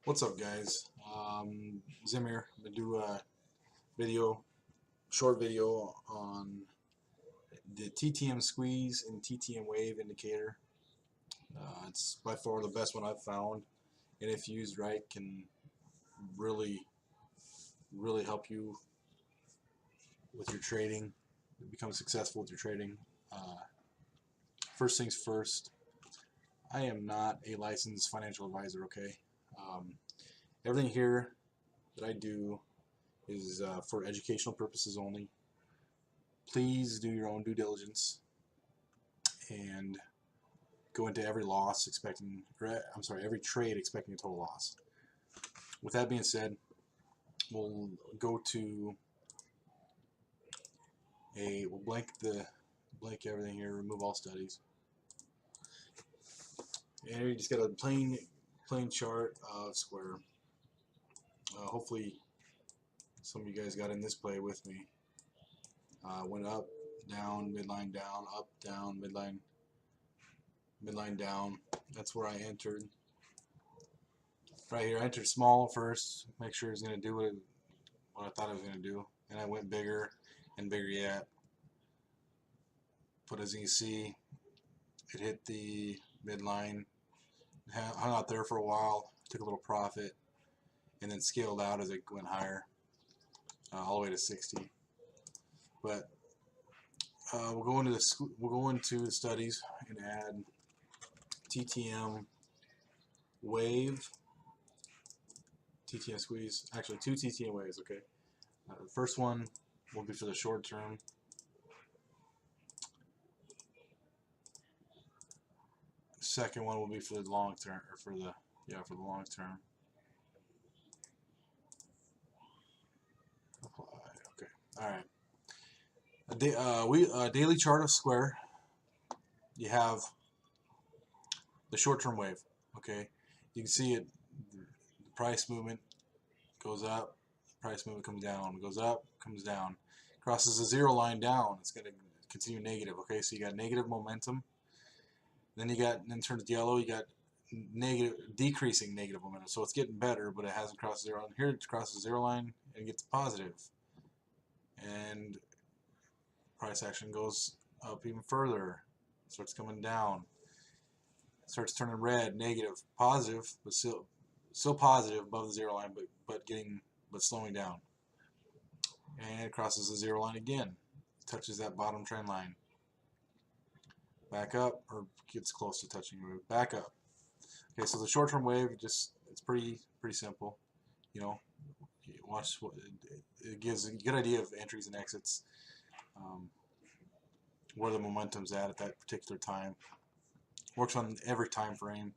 What's up, guys? Zimm here. I'm gonna do a short video on the TTM Squeeze and TTM Wave indicator. It's by far the best one I've found, and if used right, can really, really help you with your trading, become successful with your trading. First things first, I am not a licensed financial advisor. Okay, everything here that I do is for educational purposes only. Please do your own due diligence and go into every loss expecting, every trade expecting a total loss. With that being said, we'll go to we'll blank everything here, remove all studies, and you just got a plain chart of square. Hopefully, some of you guys got in this play with me. Went up, down, midline down, up, down, midline down. That's where I entered. Right here, I entered small first, make sure it's going to do what I thought it was going to do, and I went bigger and bigger yet. But as you can see, it hit the midline, hung out there for a while, took a little profit, and then scaled out as it went higher, all the way to 60. But we'll go into the studies and add TTM Wave, TTM Squeeze. Actually, two TTM Waves. Okay. The first one will be for the short term. Second one will be for the long term, or for the long term. Apply. Okay. All right. Daily chart of square. You have the short-term wave. Okay. You can see it. The price movement goes up. The price movement comes down. Goes up. Comes down. Crosses the zero line down. It's going to continue negative. Okay. So you got negative momentum. Then turns yellow, you got decreasing negative momentum. So it's getting better, but it hasn't crossed zero line. Here it crosses zero line and gets positive. And price action goes up even further. Starts coming down. Starts turning red, negative, positive, but still positive above the zero line, but slowing down. And it crosses the zero line again. Touches that bottom trend line. Back up, or gets close to touching it. Back up. Okay, so the short-term wave, it's pretty simple. You know, watch what it gives a good idea of entries and exits, where the momentum's at that particular time. Works on every time frame.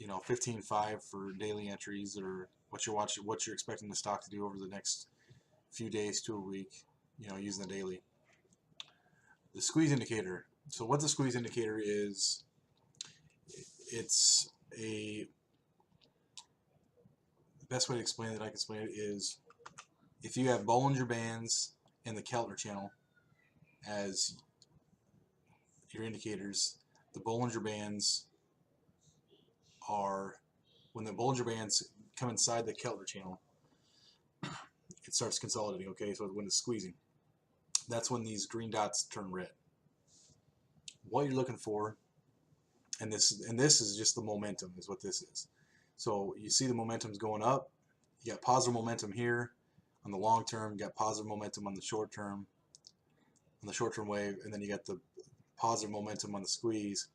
15.5 for daily entries, or what you're expecting the stock to do over the next few days to a week. Using the daily. The squeeze indicator. So what the squeeze indicator is, the best way to explain it, I can explain it, is if you have Bollinger Bands and the Keltner channel as your indicators, the Bollinger Bands are, when the Bollinger Bands come inside the Keltner channel, it starts consolidating. Okay, so when it's squeezing, that's when these green dots turn red. What you're looking for, and this is just the momentum, is what this is. So you see the momentum's going up. You got positive momentum here on the long term. You got positive momentum on the short term, wave, and then you got the positive momentum on the squeeze,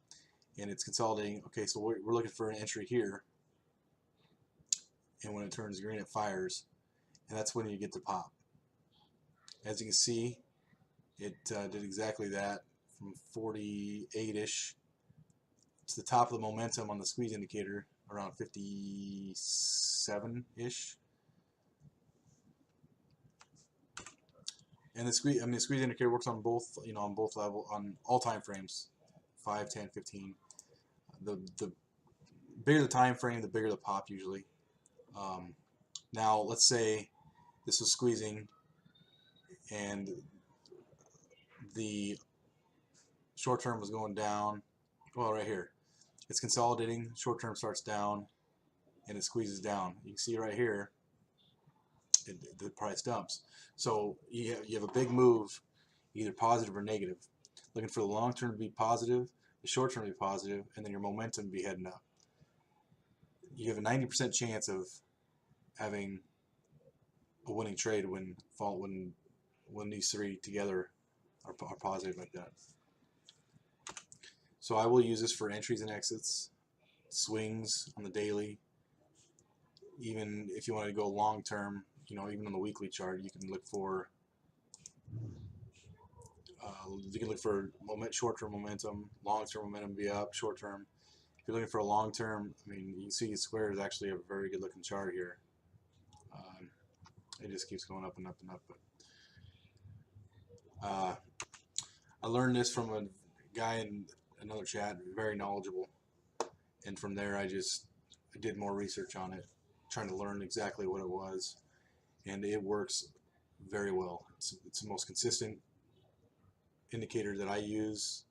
and it's consolidating. Okay, so we're looking for an entry here, and when it turns green, it fires, and that's when you get the pop. As you can see, it did exactly that, from 48-ish to the top of the momentum on the squeeze indicator, around 57-ish. And the squeeze indicator works on both, on all time frames, 5, 10, 15. The bigger the time frame, the bigger the pop usually. Now let's say this was squeezing and the short term was going down. Well, right here, it's consolidating. Short term starts down, and it squeezes down. You can see right here, the price dumps. So you have a big move, either positive or negative. Looking for the long term to be positive, the short term to be positive, and then your momentum to be heading up. You have a 90% chance of having a winning trade when these three together are positive like that. So I will use this for entries and exits, swings on the daily. Even if you want to go long term, even on the weekly chart, you can look for short-term momentum, long-term momentum be up, short-term. If you're looking for a long-term, I mean, you can see square is actually a very good-looking chart here. It just keeps going up and up and up. But I learned this from a guy in another chat, very knowledgeable, and from there I did more research on it, trying to learn exactly what it was, and it works very well. It's the most consistent indicator that I use,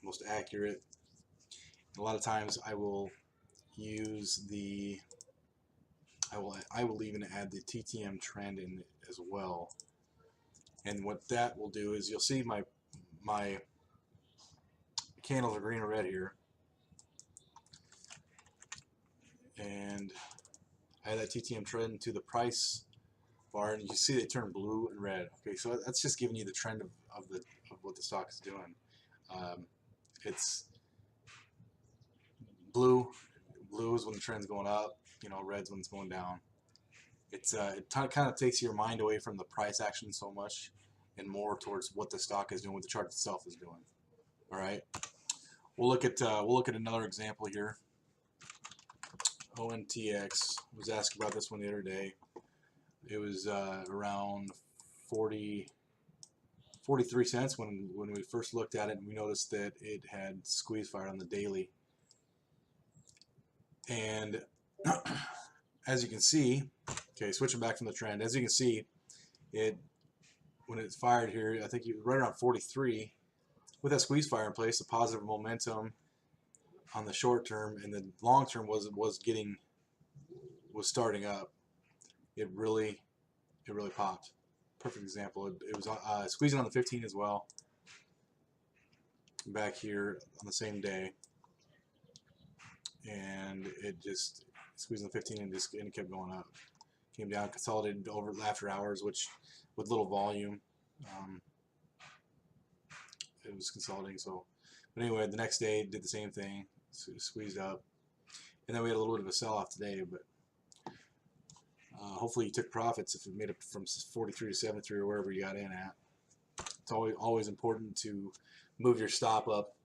most accurate. A lot of times I will use I will even add the TTM Trend in as well. And what that will do is you'll see my candles are green or red here, and I add that TTM Trend to the price bar, and you see they turn blue and red. Okay, so that's just giving you the trend of what the stock is doing. It's blue is when the trend's going up, red's when it's going down. It kind of takes your mind away from the price action so much and more towards what the stock is doing, what the chart itself is doing. All right, we'll look at another example here. ONTX was asked about this one the other day. It was around 43 cents when we first looked at it, and we noticed that it had squeeze fired on the daily. And as you can see, okay, switching back from the trend, as you can see, when it's fired here, I think right around 43, with that squeeze fire in place, the positive momentum on the short term and the long term was starting up. It really popped. Perfect example. It was squeezing on the 15 as well, back here on the same day, and it just squeezed on the 15 and it kept going up. Came down, consolidated over after hours, which with little volume, it was consolidating. So, but anyway, the next day did the same thing, squeezed up, and then we had a little bit of a sell-off today. But hopefully you took profits if it made it from 43 to 73 or wherever you got in at. It's always important to move your stop up.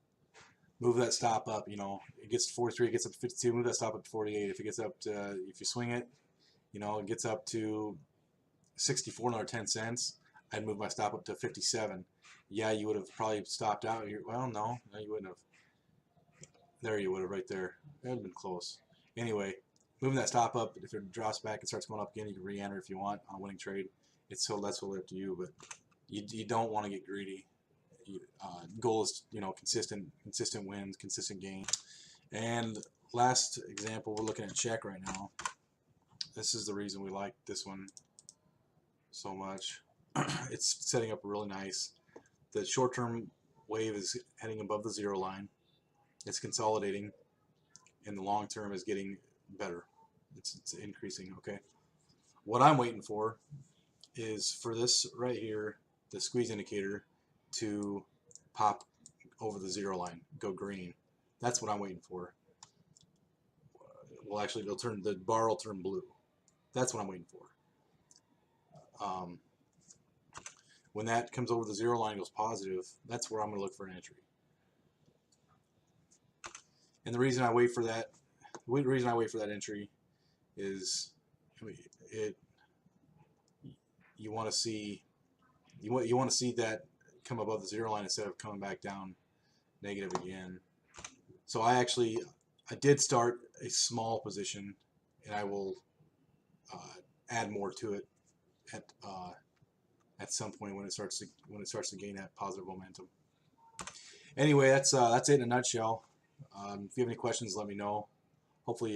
Move that stop up. It gets to 43, it gets up to 52. Move that stop up to 48. If it gets up to, if you swing it, it gets up to 64, another 10 cents. I'd move my stop up to 57. Yeah, you would have probably stopped out here. Well, no, you wouldn't have. There you would have, right there. That would have been close. Anyway, moving that stop up. If it drops back and starts going up again, you can re-enter if you want on a winning trade. That's totally up to you, but you don't want to get greedy. Goal is consistent wins, consistent gains. And last example, we're looking at check right now. This is the reason we like this one so much. It's setting up really nice. The short-term wave is heading above the zero line. It's consolidating, and the long term is getting better. It's increasing. Okay. What I'm waiting for is for this right here, the squeeze indicator, to pop over the zero line, go green. That's what I'm waiting for. Well, actually, the bar will turn blue. That's what I'm waiting for. When that comes over the zero line and goes positive, that's where I'm going to look for an entry. And the reason I wait for that, entry is, you want to see that come above the zero line instead of coming back down negative again. So I did start a small position, and I will add more to it at some point when it starts to gain that positive momentum. Anyway, that's it in a nutshell. If you have any questions, let me know. Hopefully